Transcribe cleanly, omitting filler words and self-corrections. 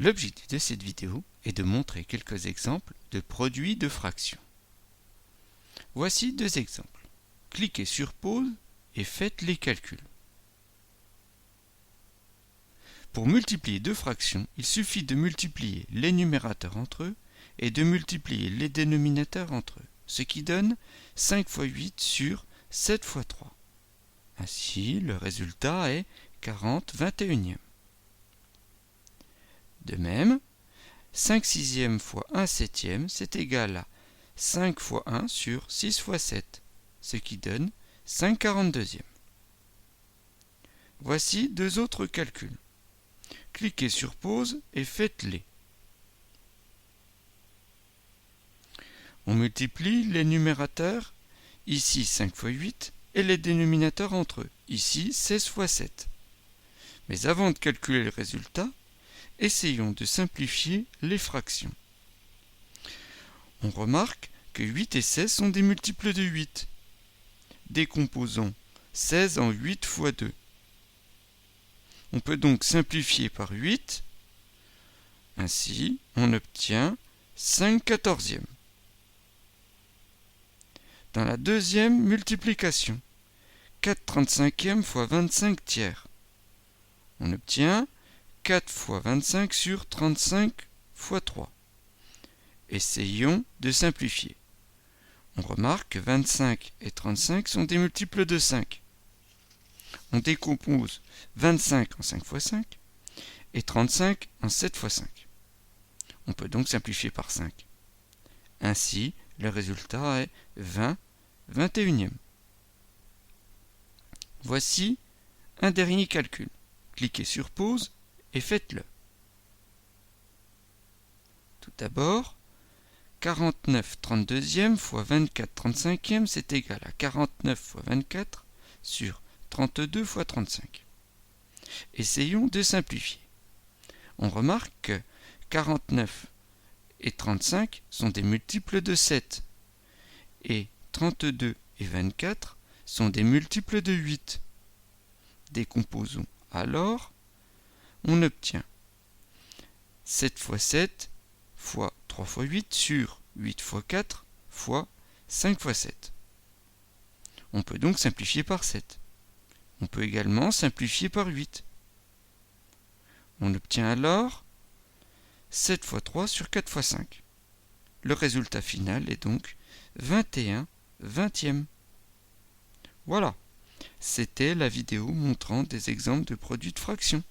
L'objectif de cette vidéo est de montrer quelques exemples de produits de fractions. Voici deux exemples. Cliquez sur pause et faites les calculs. Pour multiplier deux fractions, il suffit de multiplier les numérateurs entre eux et de multiplier les dénominateurs entre eux, ce qui donne 5 fois 8 sur 7 fois 3. Ainsi, le résultat est 40/21. De même, 5 sixièmes fois 1 septième, c'est égal à 5 fois 1 sur 6 fois 7, ce qui donne 5/42. Voici deux autres calculs. Cliquez sur pause et faites-les. On multiplie les numérateurs, ici 5 fois 8, et les dénominateurs entre eux, ici 16 fois 7. Mais avant de calculer le résultat, essayons de simplifier les fractions. On remarque que 8 et 16 sont des multiples de 8. Décomposons 16 en 8 fois 2. On peut donc simplifier par 8. Ainsi, on obtient 5/14. Dans la deuxième multiplication, 4/35 fois 25 tiers. On obtient 4 fois 25 sur 35 fois 3. Essayons de simplifier. On remarque que 25 et 35 sont des multiples de 5. On décompose 25 en 5 fois 5 et 35 en 7 fois 5. On peut donc simplifier par 5. Ainsi, le résultat est 20/21. Voici un dernier calcul. Cliquez sur pause et faites-le. Tout d'abord, 49/32 fois 24/35, c'est égal à 49 fois 24 sur 32 fois 35. Essayons de simplifier. On remarque que 49 et 35 sont des multiples de 7 et 32 et 24 sont des multiples de 8. Décomposons alors, on obtient 7 fois 7 fois 3 fois 8 sur 8 fois 4 fois 5 fois 7. On peut donc simplifier par 7. On peut également simplifier par 8. On obtient alors 7 fois 3 sur 4 fois 5. Le résultat final est donc 21/20. Voilà, c'était la vidéo montrant des exemples de produits de fractions.